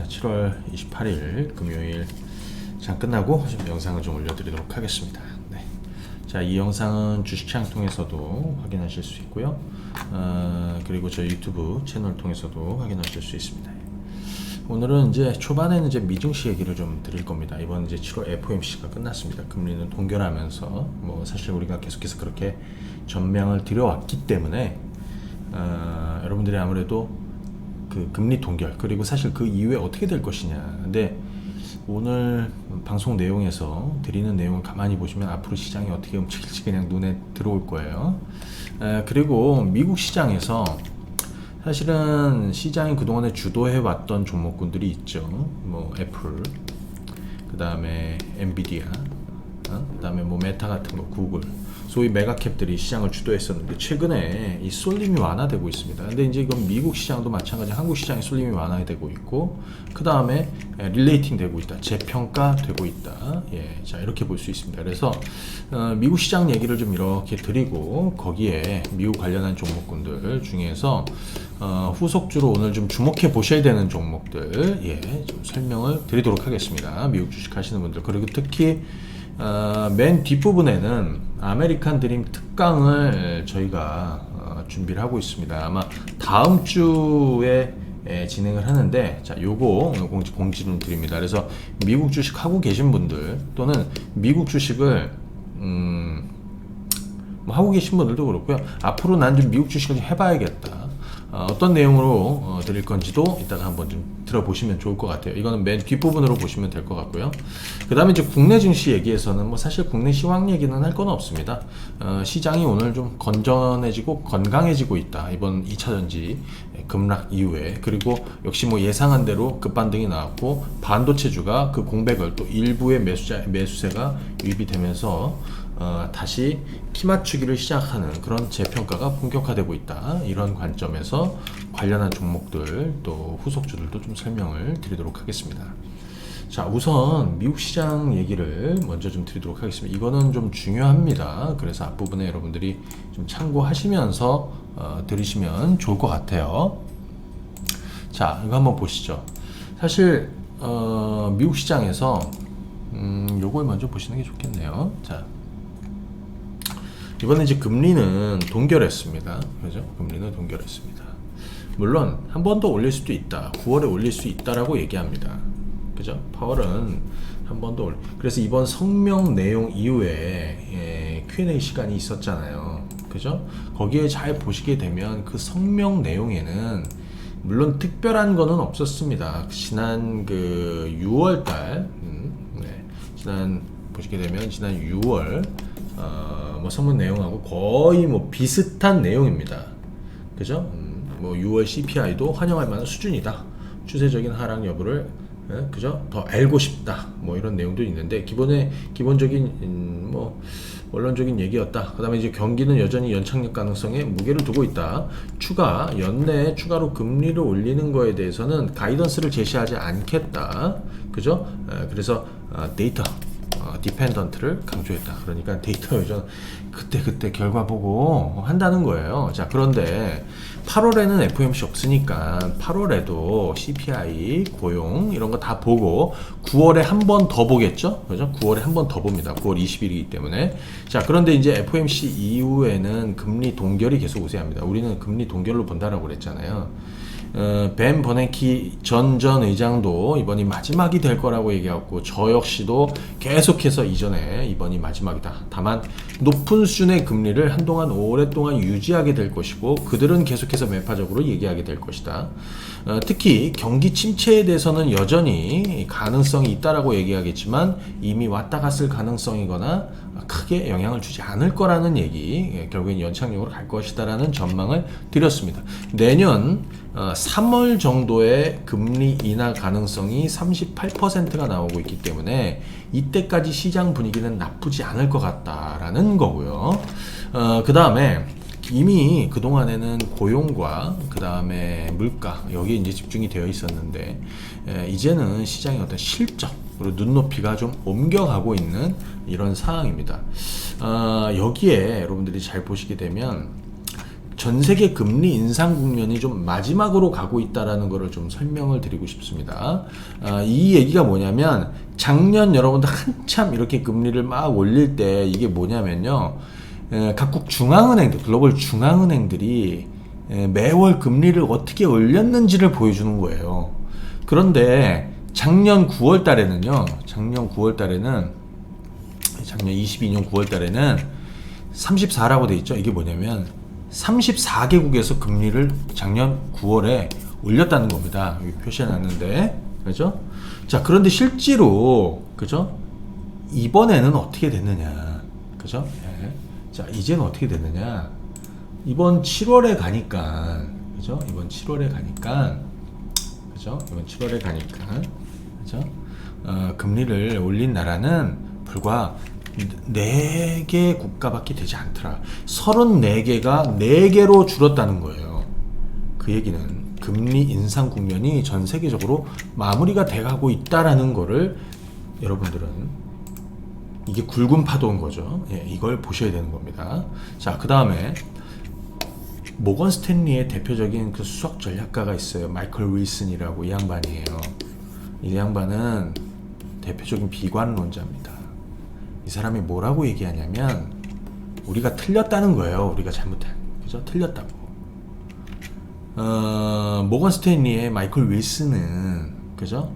자, 7월 28일 금요일 장 끝나고 좀 영상을 좀 올려드리도록 하겠습니다. 네. 자, 이 영상은 주식창 통해서도 확인하실 수 있고요. 그리고 저희 유튜브 채널 통해서도 확인하실 수 있습니다. 오늘은 이제 초반에는 이제 미증시 얘기를 좀 드릴 겁니다. 이번 이제 7월 FOMC가 끝났습니다. 금리는 동결하면서 뭐 사실 우리가 계속해서 그렇게 전망을 드려왔기 때문에 여러분들이 아무래도 그 금리 동결 그리고 사실 그 이후에 어떻게 될 것이냐. 근데 오늘 방송 내용에서 드리는 내용을 가만히 보시면 앞으로 시장이 어떻게 움직일지 그냥 눈에 들어올 거예요. 그리고 미국 시장에서 사실은 시장이 그동안에 주도해왔던 종목군들이 있죠. 뭐 애플, 그 다음에 엔비디아, 그 다음에 뭐 메타 같은 거, 구글, 소위 메가캡들이 시장을 주도했었는데 최근에 이 쏠림이 완화되고 있습니다. 근데 이제 이건 미국 시장도 마찬가지, 한국 시장의 쏠림이 완화되고 있고, 그 다음에 릴레이팅 되고 있다, 재평가되고 있다. 예, 자 이렇게 볼 수 있습니다. 그래서 미국 시장 얘기를 좀 이렇게 드리고 거기에 미국 관련한 종목군들 중에서 후속주로 오늘 좀 주목해 보셔야 되는 종목들 좀 설명을 드리도록 하겠습니다. 미국 주식 하시는 분들, 그리고 특히 맨 뒷부분에는 아메리칸 드림 특강을 저희가 준비를 하고 있습니다. 아마 다음 주에 진행을 하는데, 자, 요거 공지 좀 드립니다. 그래서 미국 주식 하고 계신 분들 또는 미국 주식을 뭐 하고 계신 분들도 그렇고요. 앞으로 난 좀 미국 주식을 좀 해봐야겠다. 어떤 내용으로 드릴 건지도 이따가 한번 좀 들어보시면 좋을 것 같아요. 이거는 맨 뒷부분으로 보시면 될 것 같고요. 그 다음에 이제 국내 증시 얘기에서는 뭐 사실 국내 시황 얘기는 할 건 없습니다. 시장이 오늘 좀 건전해지고 건강해지고 있다. 이번 2차전지 급락 이후에. 그리고 역시 뭐 예상한 대로 급반등이 나왔고 반도체주가 그 공백을 또 일부의 매수세가 유입이 되면서 다시 키 맞추기를 시작하는 그런 재평가가 본격화되고 있다. 이런 관점에서 관련한 종목들 또 후속주들도 좀 설명을 드리도록 하겠습니다. 자, 우선 미국 시장 얘기를 먼저 좀 드리도록 하겠습니다. 이거는 좀 중요합니다. 그래서 앞부분에 여러분들이 좀 참고하시면서 들으시면 좋을 것 같아요. 자, 이거 한번 보시죠. 사실 미국 시장에서 요걸 먼저 보시는 게 좋겠네요. 자, 이번에 이제 금리는 동결했습니다. 그죠? 금리는 동결했습니다. 물론 한 번 더 올릴 수도 있다. 9월에 올릴 수 있다라고 얘기합니다. 그죠? 파월은 한 번 더 올려. 그래서 이번 성명 내용 이후에 Q&A 시간이 있었잖아요. 그죠? 거기에 잘 보시게 되면 그 성명 내용에는 물론 특별한 거는 없었습니다. 지난 그 6월달, 보시게 되면 지난 6월 뭐 선문 내용하고 거의 뭐 비슷한 내용입니다. 그죠? 뭐 6월 CPI도 환영할 만한 수준이다. 추세적인 하락 여부를 그죠? 더 알고 싶다. 뭐 이런 내용도 있는데 기본적인 뭐 원론적인 얘기였다. 그다음에 이제 경기는 여전히 연착륙 가능성에 무게를 두고 있다. 연내에 추가로 금리를 올리는 거에 대해서는 가이던스를 제시하지 않겠다. 그죠? 그래서 데이터 디펜던트를 강조했다. 그러니까 데이터 요즘 그때 결과 보고 한다는 거예요. 자, 그런데 8월에는 FOMC 없으니까 8월에도 CPI, 고용 이런 거 다 보고 9월에 한 번 더 보겠죠? 그죠? 9월에 한 번 더 봅니다. 9월 20일이기 때문에. 자, 그런데 이제 FOMC 이후에는 금리 동결이 계속 우세합니다. 우리는 금리 동결로 본다라고 그랬잖아요. 벤 버냉키 전 의장도 이번이 마지막이 될 거라고 얘기하고, 저 역시도 계속해서 이번이 마지막이다. 다만 높은 수준의 금리를 한동안 오랫동안 유지하게 될 것이고, 그들은 계속해서 매파적으로 얘기하게 될 것이다. 특히 경기 침체에 대해서는 여전히 가능성이 있다라고 얘기하겠지만 이미 왔다 갔을 가능성이거나 크게 영향을 주지 않을 거라는 얘기, 결국엔 연착륙으로 갈 것이다라는 전망을 드렸습니다. 내년 3월 정도의 금리 인하 가능성이 38%가 나오고 있기 때문에 이때까지 시장 분위기는 나쁘지 않을 것 같다라는 거고요. 그 다음에 이미 그동안에는 고용과 그 다음에 물가, 여기에 이제 집중이 되어 있었는데 이제는 시장의 어떤 실적 그리고 눈높이가 좀 옮겨가고 있는 이런 상황입니다. 여기에 여러분들이 잘 보시게 되면 전 세계 금리 인상 국면이 좀 마지막으로 가고 있다라는 것을 좀 설명을 드리고 싶습니다. 이 얘기가 뭐냐면 작년 여러분들 한참 이렇게 금리를 막 올릴 때 이게 뭐냐면요. 각국 중앙은행들, 글로벌 중앙은행들이 매월 금리를 어떻게 올렸는지를 보여주는 거예요. 그런데 작년 9월 달에는요. 작년 22년 9월 달에는 34라고 돼 있죠. 이게 뭐냐면 34개국에서 금리를 작년 9월에 올렸다는 겁니다. 여기 표시해 놨는데. 그죠? 자, 그런데 실제로 그죠? 이번에는 어떻게 됐느냐? 그죠? 네. 자, 이제는 어떻게 됐느냐? 이번 7월에 가니까 그죠? 이번 7월에 가니까 그죠? 이번 7월에 가니까 그죠? 금리를 올린 나라는 불과 4개 국가밖에 되지 않더라. 34개가 4개로 줄었다는 거예요. 그 얘기는 금리 인상 국면이 전 세계적으로 마무리가 돼가고 있다라는 거를 여러분들은 이게 굵은 파도인 거죠. 예, 이걸 보셔야 되는 겁니다. 자, 그 다음에 모건 스탠리의 대표적인 그 수석 전략가가 있어요. 마이클 윌슨이라고. 이 양반이에요. 이 양반은 대표적인 비관론자입니다. 이 사람이 뭐라고 얘기하냐면 우리가 틀렸다는 거예요. 우리가 잘못한. 그죠? 틀렸다고. 모건 스탠리의 마이클 윌슨은 그죠?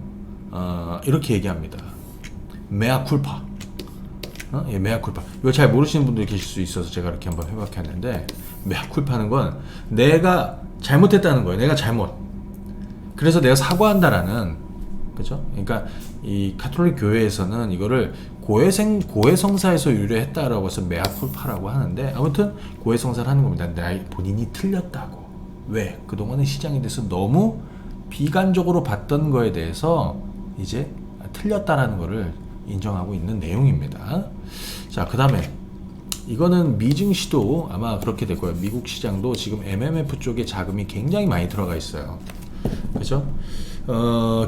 이렇게 얘기합니다. 메아 쿨파. 예, 메아 쿨파. 이거 잘 모르시는 분들이 계실 수 있어서 제가 이렇게 한번 해봤는데 메아 쿨파는 건 내가 잘못했다는 거예요. 내가 잘못. 그래서 내가 사과한다라는 그죠? 그러니까 이 가톨릭 교회에서는 이거를 고해성사에서 유래했다라고 해서 메아쿨파라고 하는데 아무튼 고해성사를 하는 겁니다. 본인이 틀렸다고. 왜? 그동안의 시장에 대해서 너무 비관적으로 봤던 거에 대해서 이제 틀렸다라는 거를 인정하고 있는 내용입니다. 자, 그 다음에 이거는 미증시도 아마 그렇게 될 거예요. 미국 시장도 지금 MMF 쪽에 자금이 굉장히 많이 들어가 있어요. 그죠?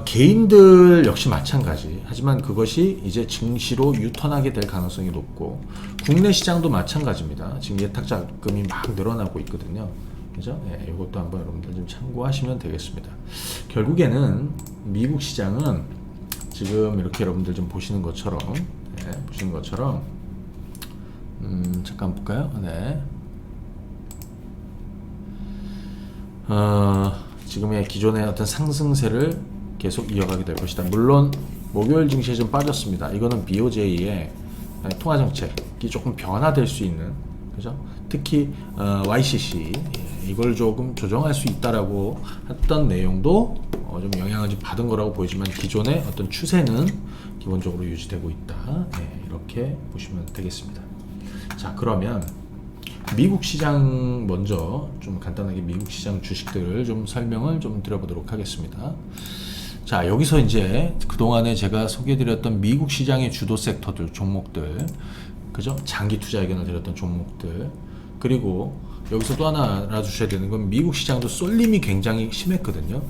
개인들 역시 마찬가지. 하지만 그것이 이제 증시로 유턴하게 될 가능성이 높고 국내 시장도 마찬가지입니다. 지금 예탁 자금이 막 늘어나고 있거든요. 그죠? 예, 이것도 한번 여러분들 좀 참고하시면 되겠습니다. 결국에는 미국 시장은 지금 이렇게 여러분들 좀 보시는 것처럼 잠깐 볼까요? 네. 지금의 기존의 어떤 상승세를 계속 이어가게 될 것이다. 물론 목요일 증시에 좀 빠졌습니다. 이거는 BOJ의 통화정책이 조금 변화될 수 있는, 그죠? 특히 YCC 이걸 조금 조정할 수 있다라고 했던 내용도 좀 영향을 좀 받은 거라고 보이지만 기존의 어떤 추세는 기본적으로 유지되고 있다. 네, 이렇게 보시면 되겠습니다. 자, 그러면 미국 시장 먼저 좀 간단하게 미국 시장 주식들을 좀 설명을 좀 드려보도록 하겠습니다. 자, 여기서 이제 그동안에 제가 소개해드렸던 미국 시장의 주도 섹터들, 종목들, 그죠? 장기 투자 의견을 드렸던 종목들, 그리고 여기서 또 하나 알아주셔야 되는 건 미국 시장도 쏠림이 굉장히 심했거든요.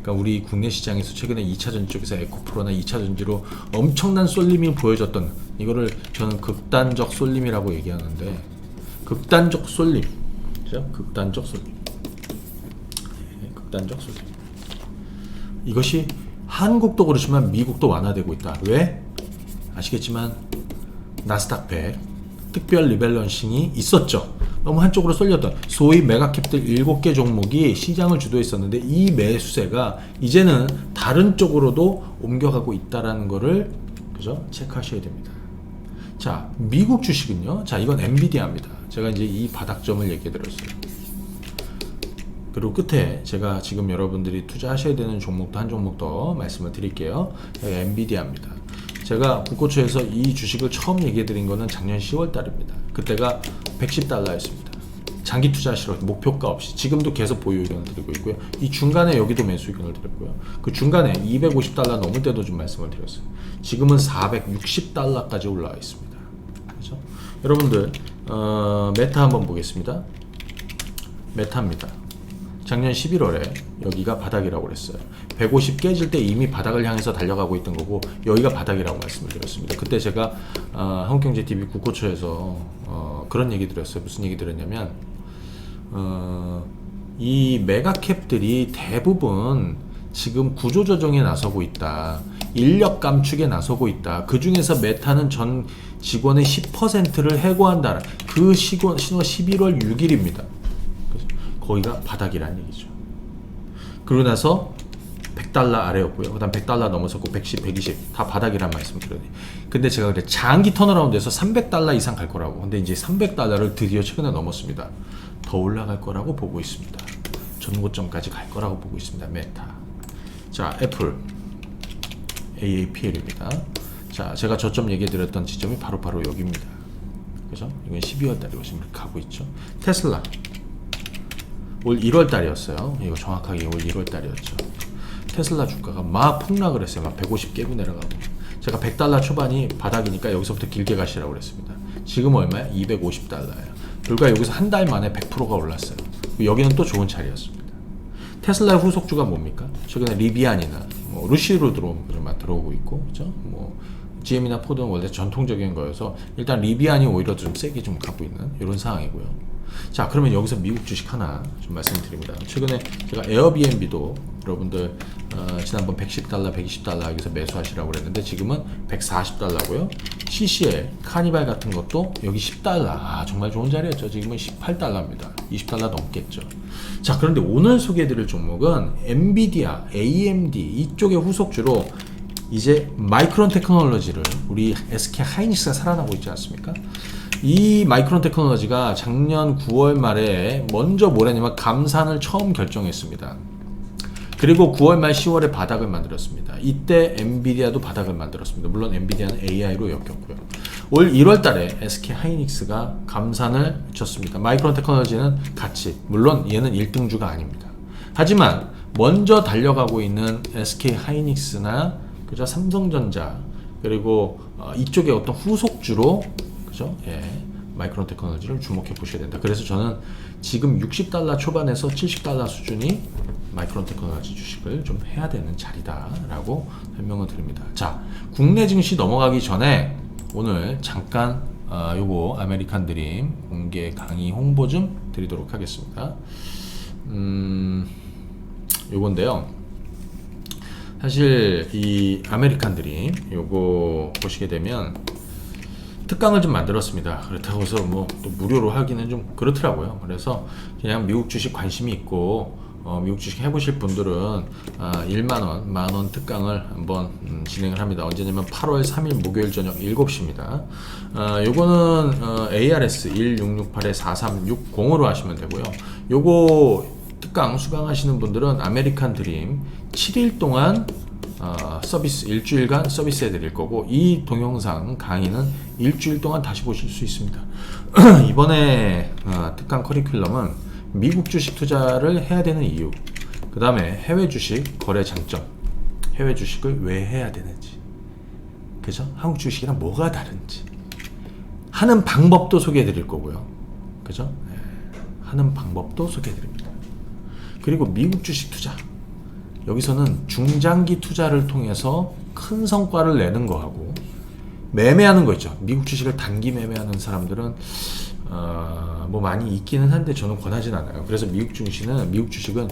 그러니까 우리 국내 시장에서 최근에 2차전지 쪽에서 에코프로나 2차전지로 엄청난 쏠림이 보여졌던, 이거를 저는 극단적 쏠림이라고 얘기하는데, 극단적 쏠림, 그죠? 극단적 쏠림, 네, 극단적 쏠림. 이것이 한국도 그렇지만 미국도 완화되고 있다. 왜? 아시겠지만 나스닥 100 특별 리밸런싱이 있었죠. 너무 한쪽으로 쏠렸던 소위 메가캡들 7개 종목이 시장을 주도했었는데 이 매수세가 이제는 다른 쪽으로도 옮겨가고 있다라는 거를, 그죠? 체크하셔야 됩니다. 자, 미국 주식은요. 자, 이건 엔비디아입니다. 제가 이제 이 바닥점을 얘기해 드렸어요. 그리고 끝에 제가 지금 여러분들이 투자하셔야 되는 종목도 한 종목 더 말씀을 드릴게요. 엔비디아입니다. 제가 국고초에서 이 주식을 처음 얘기해 드린 거는 작년 10월 달입니다. 그때가 $110였습니다. 장기 투자하시러 목표가 없이 지금도 계속 보유 의견을 드리고 있고요. 이 중간에 여기도 매수 의견을 드렸고요. 그 중간에 $250 넘을 때도 좀 말씀을 드렸어요. 지금은 $460까지 올라와 있습니다. 그렇죠? 여러분들 메타 한번 보겠습니다. 메타입니다. 작년 11월에 여기가 바닥이라고 그랬어요. 150 깨질 때 이미 바닥을 향해서 달려가고 있던 거고 여기가 바닥이라고 말씀을 드렸습니다. 그때 제가 한국경제TV 국고초에서 그런 얘기 드렸어요. 무슨 얘기 드렸냐면 이 메가캡들이 대부분 지금 구조조정에 나서고 있다. 인력 감축에 나서고 있다. 그 중에서 메타는 전 직원의 10%를 해고한다. 그 신호가 11월 6일입니다. 거기가 바닥이라는 얘기죠. 그러고 나서 $100 아래였고요. 그 다음 $100 넘어섰고 110, 120 다 바닥이란 말씀을 드려요. 근데 제가 그래 장기 턴어라운드에서 $300 이상 갈 거라고. 근데 이제 $300를 드디어 최근에 넘었습니다. 더 올라갈 거라고 보고 있습니다. 전고점까지 갈 거라고 보고 있습니다. 메타. 자, 애플 AAPL입니다. 자, 제가 저점 얘기해 드렸던 지점이 바로 여기입니다. 그죠? 이건 12월 달이고 지금 이렇게 가고 있죠. 테슬라 올 1월 달이었어요. 이거 정확하게 올 1월 달이었죠. 테슬라 주가가 막 폭락을 했어요. 막 150 깨고 내려가고. 제가 $100 초반이 바닥이니까 여기서부터 길게 가시라고 그랬습니다. 지금 얼마야? $250예요. 불과 여기서 한 달 만에 100%가 올랐어요. 여기는 또 좋은 자리였습니다. 테슬라의 후속주가 뭡니까? 최근에 리비안이나 뭐 루시로 들어오고 있고, 그죠? 뭐 GM이나 포드는 원래 전통적인 거여서 일단 리비안이 오히려 좀 세게 좀 가고 있는 이런 상황이고요. 자, 그러면 여기서 미국 주식 하나 좀 말씀드립니다. 최근에 제가 에어비앤비도 여러분들 지난번 $110, $120 여기서 매수하시라고 그랬는데 지금은 $140고요. CCL, 카니발 같은 것도 여기 $10. 정말 좋은 자리였죠. 지금은 $18입니다. $20 넘겠죠. 자, 그런데 오늘 소개해드릴 종목은 엔비디아, AMD 이쪽의 후속주로 이제 마이크론 테크놀로지를 우리 SK 하이닉스가 살아나고 있지 않습니까? 이 마이크론 테크놀로지가 작년 9월 말에 먼저 뭐랬냐면 감산을 처음 결정했습니다. 그리고 9월 말 10월에 바닥을 만들었습니다. 이때 엔비디아도 바닥을 만들었습니다. 물론 엔비디아는 AI로 엮였고요. 올 1월 달에 SK 하이닉스가 감산을 쳤습니다. 마이크론 테크놀로지는 같이, 물론 얘는 1등주가 아닙니다. 하지만 먼저 달려가고 있는 SK 하이닉스나 그죠? 삼성전자 그리고 이쪽에 어떤 후속주로 그죠? 예, 마이크론 테크놀로지를 주목해 보셔야 된다. 그래서 저는 지금 $60 초반에서 $70 수준이 마이크론 테크놀로지 주식을 좀 해야 되는 자리다라고 설명을 드립니다. 자, 국내 증시 넘어가기 전에 오늘 잠깐 요거 아메리칸 드림 공개 강의 홍보 좀 드리도록 하겠습니다. 요건데요. 사실 이 아메리칸 드림 요거 보시게 되면 특강을 좀 만들었습니다. 그렇다고 해서 뭐 또 무료로 하기는 좀 그렇더라고요. 그래서 그냥 미국 주식 관심이 있고 미국 주식 해보실 분들은 1만원, 만원 특강을 한번 진행을 합니다. 언제냐면 8월 3일 목요일 저녁 7시입니다. 요거는 ARS 1668-4360으로 하시면 되고요. 요거 특강 수강하시는 분들은 아메리칸 드림 7일 동안 서비스 일주일간 서비스 해드릴 거고 이 동영상 강의는 일주일 동안 다시 보실 수 있습니다. 이번에 특강 커리큘럼은 미국 주식 투자를 해야 되는 이유, 그 다음에 해외 주식 거래 장점, 해외 주식을 왜 해야 되는지, 그죠? 한국 주식이랑 뭐가 다른지 하는 방법도 소개해 드릴 거고요. 그죠? 네. 하는 방법도 소개해 드립니다. 그리고 미국 주식 투자, 여기서는 중장기 투자를 통해서 큰 성과를 내는 거하고 매매하는 거 있죠. 미국 주식을 단기 매매하는 사람들은 뭐 많이 있기는 한데 저는 권하진 않아요. 그래서 미국 주식은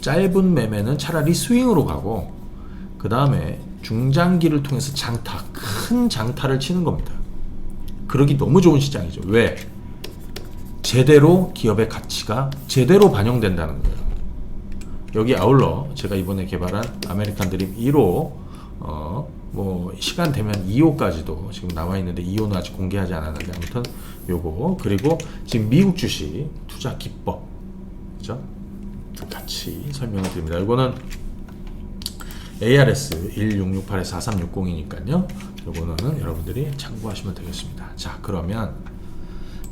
짧은 매매는 차라리 스윙으로 가고 그 다음에 중장기를 통해서 큰 장타를 치는 겁니다. 그러기 너무 좋은 시장이죠. 왜? 제대로 기업의 가치가 제대로 반영된다는 거예요. 여기 아울러 제가 이번에 개발한 아메리칸 드림 1호 뭐 시간 되면 2호까지도 지금 나와 있는데 2호는 아직 공개하지 않았는데 아무튼 요거 그리고 지금 미국 주식 투자 기법 그죠? 같이 설명을 드립니다. 이거는 ARS 1668-4360이니까요. 요거는 여러분들이 참고하시면 되겠습니다. 자, 그러면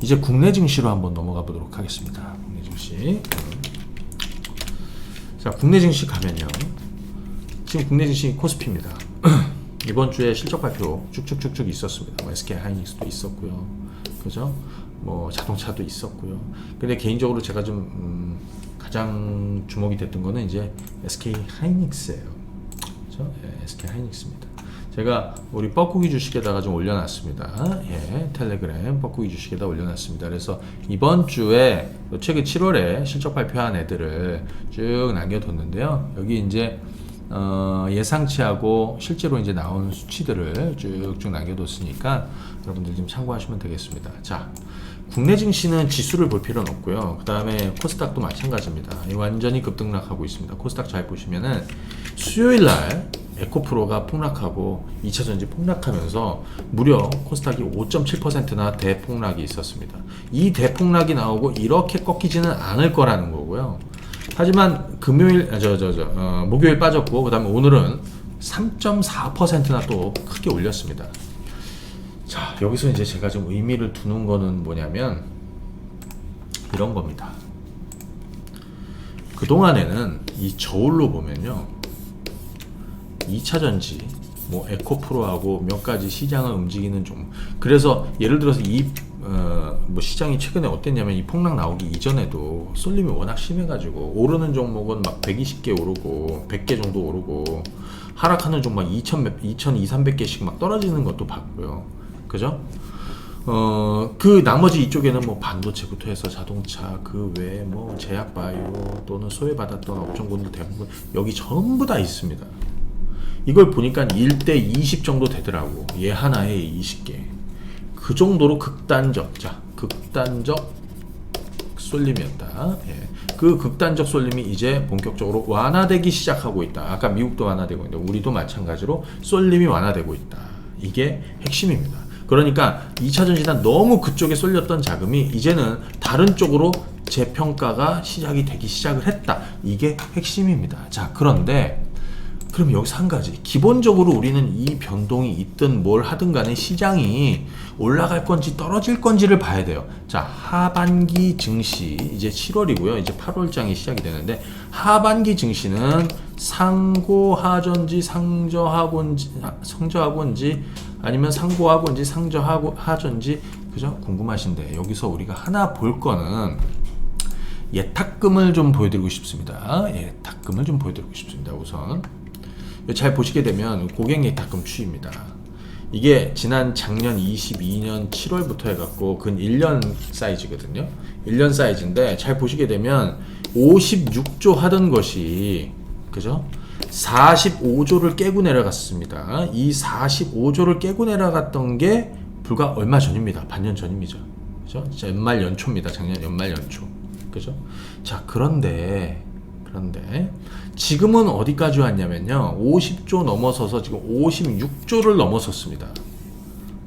이제 국내 증시로 한번 넘어가 보도록 하겠습니다. 국내 증시. 자, 국내 증시 가면요. 지금 국내 증시 코스피입니다. 이번 주에 실적 발표 쭉쭉쭉쭉 있었습니다. 뭐 SK 하이닉스도 있었고요. 그죠? 뭐 자동차도 있었고요. 근데 개인적으로 제가 좀 가장 주목이 됐던 거는 이제 SK 하이닉스예요. 그죠? 예, SK 하이닉스입니다. 제가 우리 뻐꾸기 주식에다가 좀 올려놨습니다. 예, 텔레그램 뻐꾸기 주식에다 올려놨습니다. 그래서 이번 주에 최근 7월에 실적 발표한 애들을 쭉 남겨뒀는데요. 여기 이제 예상치하고 실제로 이제 나온 수치들을 쭉쭉 남겨뒀으니까 여러분들 좀 참고하시면 되겠습니다. 자, 국내 증시는 지수를 볼 필요는 없고요. 그 다음에 코스닥도 마찬가지입니다. 완전히 급등락하고 있습니다. 코스닥 잘 보시면은 수요일날 에코프로가 폭락하고 2차전지 폭락하면서 무려 코스닥이 5.7%나 대폭락이 있었습니다. 이 대폭락이 나오고 이렇게 꺾이지는 않을 거라는 거고요. 하지만 목요일 빠졌고, 그 다음에 오늘은 3.4%나 또 크게 올렸습니다. 자, 여기서 이제 제가 좀 의미를 두는 거는 뭐냐면 이런 겁니다. 그동안에는 이 저울로 보면요, 2차전지, 뭐 에코프로하고 몇 가지 시장을 움직이는 종, 그래서 예를 들어서 뭐 시장이 최근에 어땠냐면 이 폭락 나오기 이전에도 쏠림이 워낙 심해가지고 오르는 종목은 막 120개 오르고 100개 정도 오르고, 하락하는 종목 2,200~300개씩 막 떨어지는 것도 봤고요. 그죠? 그 나머지 이쪽에는 뭐 반도체부터 해서 자동차, 그 외에 뭐 제약바이오 또는 소외받았던 업종군들 대부분 여기 전부 다 있습니다. 이걸 보니까 1대 20 정도 되더라고. 얘 하나에 20개. 그 정도로 극단적 쏠림이었다. 예. 그 극단적 쏠림이 이제 본격적으로 완화되기 시작하고 있다. 아까 미국도 완화되고 있는데 우리도 마찬가지로 쏠림이 완화되고 있다. 이게 핵심입니다. 그러니까 2차 전지단 너무 그쪽에 쏠렸던 자금이 이제는 다른 쪽으로 재평가가 시작이 시작을 했다. 이게 핵심입니다. 자, 그런데 그럼 여기서 한 가지, 기본적으로 우리는 이 변동이 있든 뭘 하든 간에 시장이 올라갈 건지 떨어질 건지를 봐야 돼요. 자, 하반기 증시 이제 7월이고요. 이제 8월장이 시작이 되는데, 하반기 증시는 상고하전지 상저하고인지 아니면 상고하고인지 상저하전지, 그죠? 궁금하신데 여기서 우리가 하나 볼 거는 예탁금을 좀 보여드리고 싶습니다. 예탁금을 좀 보여드리고 싶습니다. 우선 잘 보시게 되면 고객 예탁금 추이입니다. 이게 작년 22년 7월부터 해갖고 근 1년 사이즈거든요. 1년 사이즈인데 잘 보시게 되면 56조 하던 것이, 그죠? 45조를 깨고 내려갔습니다. 이 45조를 깨고 내려갔던 게 불과 얼마 전입니다. 반년 전입니다. 그죠? 연말 연초입니다. 작년 연말 연초. 그죠? 자, 그런데 지금은 어디까지 왔냐면요, 50조 넘어서서 지금 56조를 넘어섰습니다.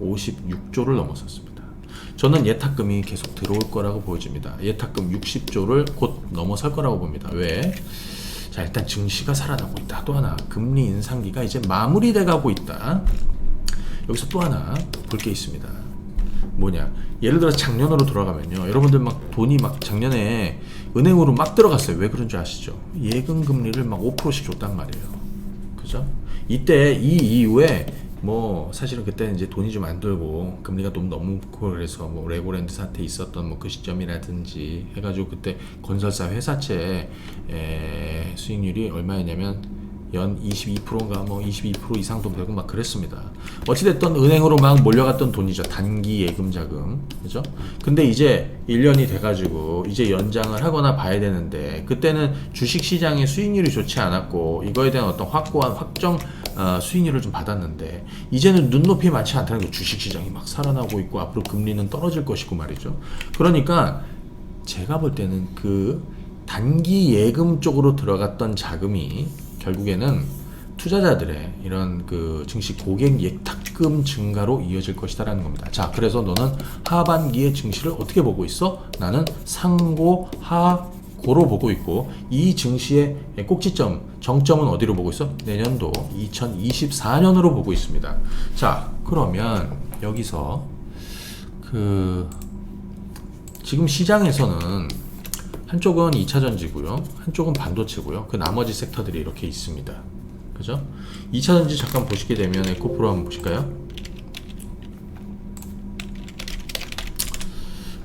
56조를 넘어섰습니다. 저는 예탁금이 계속 들어올 거라고 보여집니다. 예탁금 60조를 곧 넘어설 거라고 봅니다. 왜? 자, 일단 증시가 살아나고 있다. 또 하나, 금리 인상기가 이제 마무리돼 가고 있다. 여기서 또 하나 볼 게 있습니다. 뭐냐, 예를 들어서 작년으로 돌아가면요, 여러분들 막 돈이 막 작년에 은행으로 막 들어갔어요. 왜 그런 줄 아시죠? 예금 금리를 막 5%씩 줬단 말이에요. 그죠? 이때 이 이후에 뭐 사실은 그때는 이제 돈이 좀 안 들고 금리가 너무 높고, 그래서 뭐 레고랜드 사태 있었던 뭐 그 시점이라든지 해가지고 그때 건설사 회사채 수익률이 얼마였냐면 연 22%인가 뭐 22% 이상도 되고 막 그랬습니다. 어찌됐든 은행으로 막 몰려갔던 돈이죠. 단기 예금 자금. 그죠? 근데 이제 1년이 돼가지고 이제 연장을 하거나 봐야 되는데, 그때는 주식 시장의 수익률이 좋지 않았고 이거에 대한 어떤 확고한 확정 수익률을 좀 받았는데, 이제는 눈높이 많지 않다는 게, 주식 시장이 막 살아나고 있고 앞으로 금리는 떨어질 것이고 말이죠. 그러니까 제가 볼 때는 그 단기 예금 쪽으로 들어갔던 자금이 결국에는 투자자들의 이런 그 증시 고객 예탁금 증가로 이어질 것이다라는 겁니다. 자, 그래서 너는 하반기의 증시를 어떻게 보고 있어? 나는 상고 하고로 보고 있고, 이 증시의 꼭지점, 정점은 어디로 보고 있어? 내년도 2024년으로 보고 있습니다. 자, 그러면 여기서 지금 시장에서는 한쪽은 2차전지고요, 한쪽은 반도체고요. 그 나머지 섹터들이 이렇게 있습니다. 그죠? 2차전지 잠깐 보시게 되면 에코프로 한번 보실까요?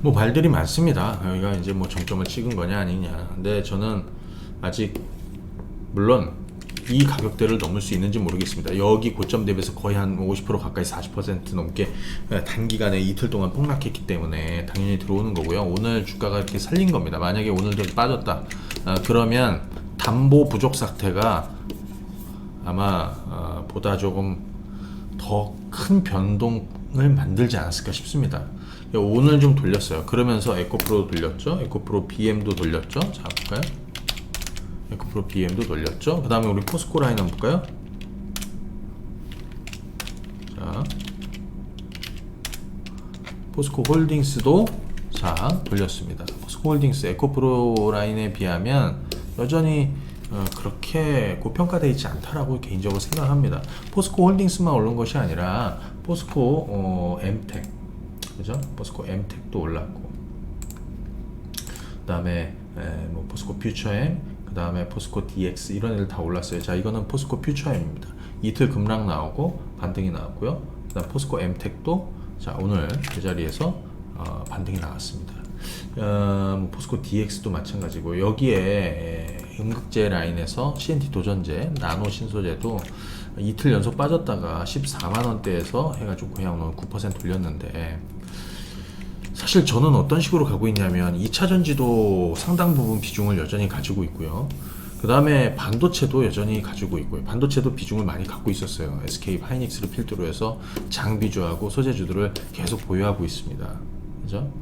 뭐 말들이 많습니다. 여기가 이제 뭐 정점을 찍은 거냐 아니냐. 근데 저는 아직 물론 이 가격대를 넘을 수 있는지 모르겠습니다. 여기 고점 대비해서 거의 한 50% 가까이 40% 넘게 단기간에 이틀 동안 폭락했기 때문에 당연히 들어오는 거고요. 오늘 주가가 이렇게 살린 겁니다. 만약에 오늘도 빠졌다 그러면 담보 부족 사태가 아마 보다 조금 더 큰 변동을 만들지 않았을까 싶습니다. 오늘 좀 돌렸어요. 그러면서 에코프로 돌렸죠. 에코프로 BM도 돌렸죠. 자 볼까요? 에코프로 BM도 돌렸죠. 그 다음에 우리 포스코 라인 한번 볼까요? 자, 포스코 홀딩스도 자 돌렸습니다. 포스코 홀딩스 에코프로 라인에 비하면 여전히 그렇게 고평가되어 있지 않다라고 개인적으로 생각합니다. 포스코 홀딩스만 오른 것이 아니라 포스코 엠텍, 그죠? 포스코 엠텍도 올랐고, 그 다음에 뭐 포스코 퓨처엠, 그 다음에 포스코 DX 이런 애들 다 올랐어요. 자, 이거는 포스코 퓨처엠입니다. 이틀 급락 나오고 반등이 나왔고요. 그 다음 포스코 엠텍도 자 오늘 그 자리에서 반등이 나왔습니다. 포스코 DX도 마찬가지고, 여기에 음극재 라인에서 CNT 도전재, 나노 신소재도 이틀 연속 빠졌다가 14만원대에서 해가지고 그냥 9% 돌렸는데, 사실 저는 어떤 식으로 가고 있냐면 2차전지도 상당 부분 비중을 여전히 가지고 있고요. 그 다음에 반도체도 여전히 가지고 있고요. 반도체도 비중을 많이 갖고 있었어요. SK 하이닉스를 필두로 해서 장비주하고 소재주들을 계속 보유하고 있습니다. 그죠?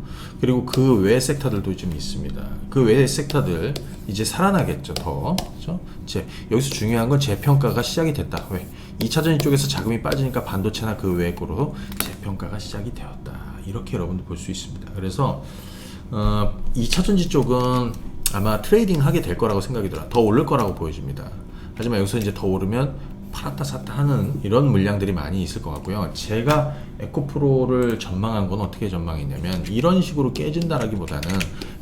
그리고 그 외 섹터들도 좀 있습니다. 그 외 섹터들 이제 살아나겠죠, 더. 그죠? 이제 여기서 중요한 건 재평가가 시작이 됐다. 왜? 2차전지 쪽에서 자금이 빠지니까 반도체나 그 외 거로 재평가가 시작이 되었다. 이렇게 여러분들 볼 수 있습니다. 그래서 2차전지 쪽은 아마 트레이딩 하게 될 거라고 생각이 들어요. 더 오를 거라고 보여집니다. 하지만 여기서 이제 더 오르면 팔았다 샀다 하는 이런 물량들이 많이 있을 것 같고요. 제가 에코프로를 전망한 건 어떻게 전망했냐면, 이런 식으로 깨진다라기보다는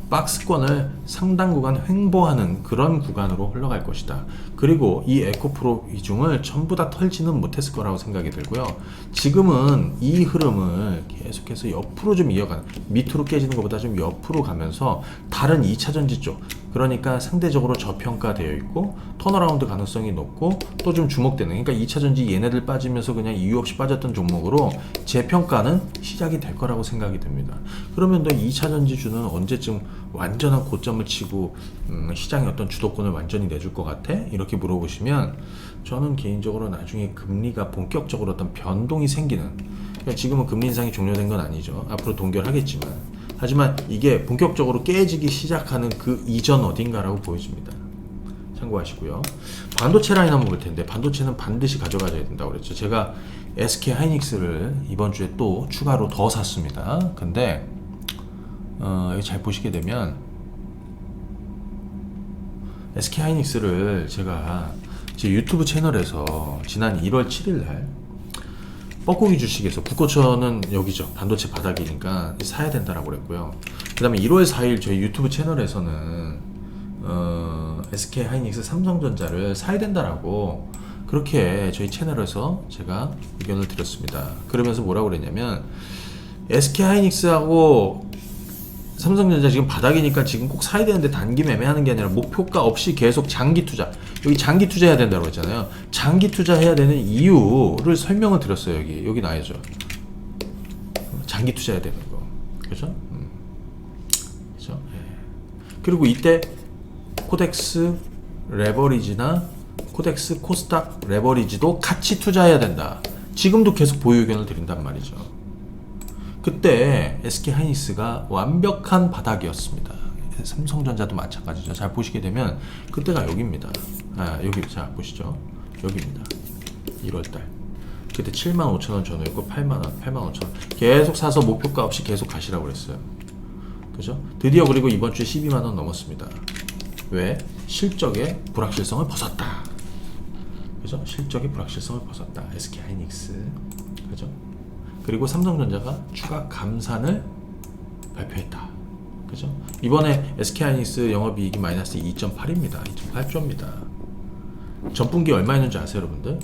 박스권을 상당 구간 횡보하는 그런 구간으로 흘러갈 것이다. 그리고 이 에코프로 비중을 전부 다 털지는 못했을 거라고 생각이 들고요. 지금은 이 흐름을 계속해서 옆으로 좀 이어가는, 밑으로 깨지는 것보다 좀 옆으로 가면서 다른 2차전지 쪽, 그러니까 상대적으로 저평가되어 있고 턴어라운드 가능성이 높고 또 좀 주목되는, 그러니까 2차전지 얘네들 빠지면서 그냥 이유 없이 빠졌던 종목으로 재평가는 시작이 될 거라고 생각이 듭니다. 그러면 너 2차전지주는 언제쯤 완전한 고점을 치고 시장의 어떤 주도권을 완전히 내줄 것 같아? 이렇게 물어보시면, 저는 개인적으로 나중에 금리가 본격적으로 어떤 변동이 생기는, 그러니까 지금은 금리 인상이 종료된 건 아니죠. 앞으로 동결하겠지만, 하지만 이게 본격적으로 깨지기 시작하는 그 이전 어딘가라고 보여집니다. 참고하시고요. 반도체 라인 한번 볼 텐데, 반도체는 반드시 가져가야 된다고 그랬죠. 제가 SK 하이닉스를 이번 주에 또 추가로 더 샀습니다. 근데 여기 잘 보시게 되면 SK 하이닉스를 제가 제 유튜브 채널에서 지난 1월 7일 날 뻐꾸기 주식에서 국고처는 여기죠. 반도체 바닥이니까 사야 된다라고 그랬고요. 그 다음에 1월 4일 저희 유튜브 채널에서는 SK 하이닉스 삼성전자를 사야 된다라고 그렇게 저희 채널에서 제가 의견을 드렸습니다. 그러면서 뭐라고 그랬냐면, SK 하이닉스하고 삼성전자 지금 바닥이니까 지금 꼭 사야 되는데 단기 매매하는 게 아니라 목표가 없이 계속 장기 투자, 여기 장기 투자해야 된다고 했잖아요. 장기 투자해야 되는 이유를 설명을 드렸어요. 여기 나와야죠. 장기 투자해야 되는 거, 그죠? 그죠? 예. 그리고 이때 코덱스 레버리지나 코덱스 코스닥 레버리지도 같이 투자해야 된다. 지금도 계속 보유 의견을 드린단 말이죠. 그때 SK 하이닉스가 완벽한 바닥이었습니다. 삼성전자도 마찬가지죠. 잘 보시게 되면 그때가 여기입니다. 여기 자 보시죠. 여기입니다. 1월달. 그때 75,000원 전후였고 8만원, 85,000원 계속 사서 목표가 없이 계속 가시라고 그랬어요. 그죠? 드디어 그리고 이번 주에 12만원 넘었습니다. 왜? 실적의 불확실성을 벗었다. 그죠? 실적의 불확실성을 벗었다. SK 하이닉스. 그죠? 그리고 삼성전자가 추가 감산을 발표했다. 그죠? 이번에 SK 하이닉스 영업이익이 마이너스 2.8입니다. 2.8조입니다. 전분기 얼마였는지 아세요, 여러분들?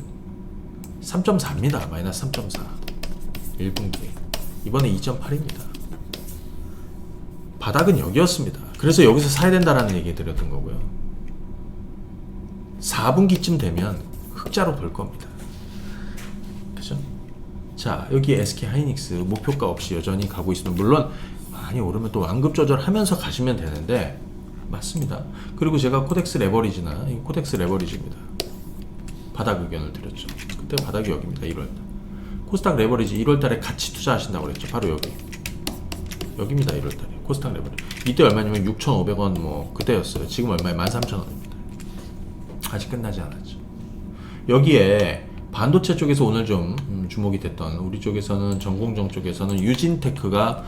3.4입니다. 마이너스 3.4. 1분기. 이번에 2.8입니다. 바닥은 여기였습니다. 그래서 여기서 사야 된다라는 얘기 드렸던 거고요. 4분기쯤 되면 흑자로 돌 겁니다. 그죠? 자, 여기 SK 하이닉스 목표가 없이 여전히 가고 있으면, 물론 많이 오르면 또 완급 조절하면서 가시면 되는데, 맞습니다. 그리고 제가 코덱스 레버리지나, 이 코덱스 레버리지입니다. 바닥 의견을 드렸죠. 그때 바닥이 여기입니다. 1월달. 코스닥 레버리지 1월달에 같이 투자하신다고 그랬죠. 바로 여기입니다. 1월달에 코스닥 레버리지. 이때 얼마냐면 6,500원 뭐 그때였어요. 지금 얼마에 13,000원입니다. 아직 끝나지 않았죠. 여기에 반도체 쪽에서 오늘 좀 주목이 됐던, 우리 쪽에서는 전공정 쪽에서는 유진테크가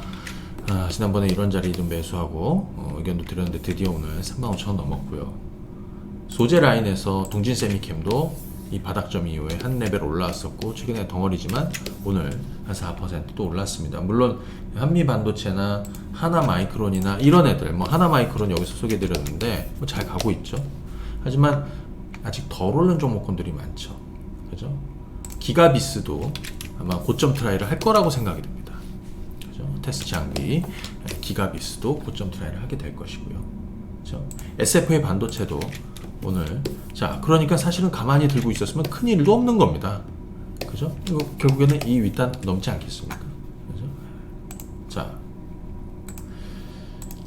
지난번에 이런 자리 좀 매수하고 의견도 드렸는데 드디어 오늘 35,000원 넘었고요. 소재 라인에서 둥진 세미캠도 이 바닥점 이후에 한 레벨 올라왔었고, 최근에 덩어리지만 오늘 한 4%또 올랐습니다. 물론 한미 반도체나 하나 마이크론이나 이런 애들, 뭐 하나 마이크론 여기서 소개드렸는데 뭐 잘 가고 있죠. 하지만 아직 덜 오른 종목군들이 많죠. 그죠? 기가비스도 아마 고점 트라이를 할 거라고 생각이 됩니다. 그죠? 테스트 장비 기가비스도 고점 트라이를 하게 될 것이고요. 그죠? SFA 반도체도 오늘, 자, 그러니까 사실은 가만히 들고 있었으면 큰 일도 없는 겁니다. 그죠? 이거 결국에는 이 윗단 넘지 않겠습니까? 그죠? 자,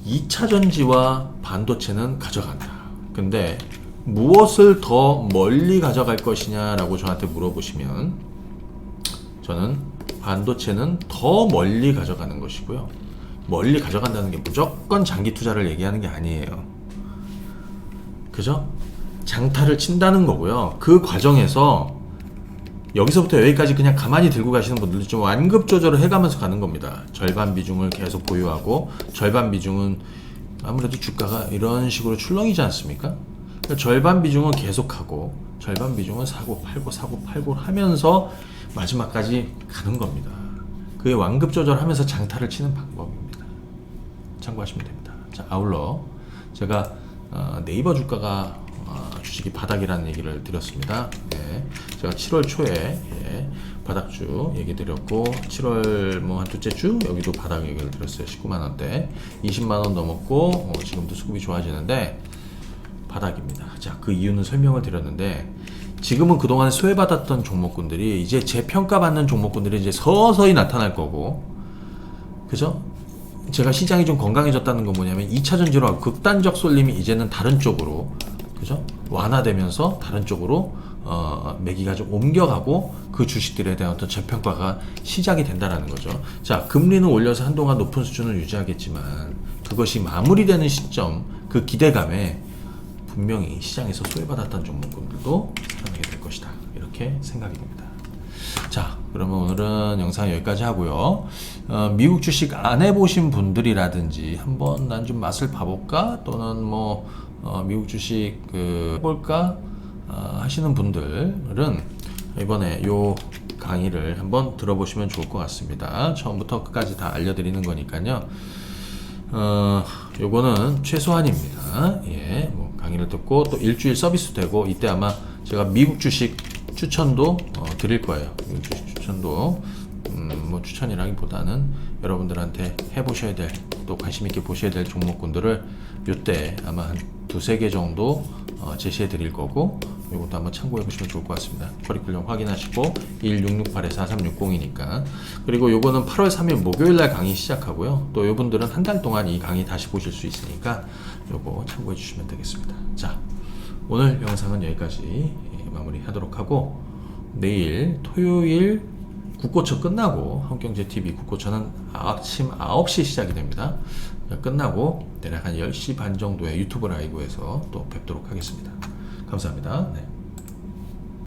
2차 전지와 반도체는 가져간다. 근데 무엇을 더 멀리 가져갈 것이냐라고 저한테 물어보시면, 저는 반도체는 더 멀리 가져가는 것이고요. 멀리 가져간다는 게 무조건 장기 투자를 얘기하는 게 아니에요. 그죠? 장타를 친다는 거고요. 그 과정에서 여기서부터 여기까지 그냥 가만히 들고 가시는 분들도 좀 완급 조절을 해가면서 가는 겁니다. 절반 비중을 계속 보유하고, 절반 비중은 아무래도 주가가 이런 식으로 출렁이지 않습니까? 그러니까 절반 비중은 계속하고, 절반 비중은 사고 팔고 하면서 마지막까지 가는 겁니다. 그게 완급 조절하면서 장타를 치는 방법입니다. 참고하시면 됩니다. 자, 아울러 제가 네이버 주가가 주식이 바닥이라는 얘기를 드렸습니다. 예, 제가 7월 초에 바닥주 얘기 드렸고, 7월 뭐 한 둘째 주 여기도 바닥 얘기를 드렸어요. 19만원대 20만원 넘었고, 지금도 수급이 좋아지는데 바닥입니다. 자, 그 이유는 설명을 드렸는데, 지금은 그동안 수혜받았던 종목군들이 이제 재평가받는 종목군들이 이제 서서히 나타날 거고, 그죠? 제가 시장이 좀 건강해졌다는 건 뭐냐면 2차 전지로 극단적 쏠림이 이제는 다른 쪽으로, 그죠? 완화되면서 다른 쪽으로 매기가 좀 옮겨가고, 그 주식들에 대한 어떤 재평가가 시작이 된다라는 거죠. 자, 금리는 올려서 한동안 높은 수준을 유지하겠지만 그것이 마무리되는 시점, 그 기대감에 분명히 시장에서 소외받았던 종목군들도 살아나게 될 것이다, 이렇게 생각이 됩니다. 자, 그러면 오늘은 영상 여기까지 하고요. 미국 주식 안 해보신 분들이라든지 한번 난 좀 맛을 봐볼까, 또는 뭐 미국 주식 해볼까 하시는 분들은 이번에 요 강의를 한번 들어보시면 좋을 것 같습니다. 처음부터 끝까지 다 알려드리는 거니까요. 요거는 최소한입니다. 예, 뭐 강의를 듣고 또 일주일 서비스 되고, 이때 아마 제가 미국 주식 추천도 드릴 거예요. 미국 주식 추천도 뭐 추천이라기보다는 여러분들한테 해보셔야 될, 또 관심 있게 보셔야 될 종목군들을 요때 아마 한 두세 개 정도 제시해 드릴 거고, 이것도 한번 참고해 보시면 좋을 것 같습니다. 커리큘럼 확인하시고 1668-4360이니까. 그리고 요거는 8월 3일 목요일날 강의 시작하고요. 또 요분들은 한 달 동안 이 강의 다시 보실 수 있으니까 요거 참고해 주시면 되겠습니다. 자, 오늘 영상은 여기까지 마무리하도록 하고, 내일 토요일 국고처 끝나고, 한국경제TV 국고처는 아침 9시 시작이 됩니다. 끝나고 대략 한 10시 반 정도에 유튜브 라이브에서 또 뵙도록 하겠습니다. 감사합니다. 네.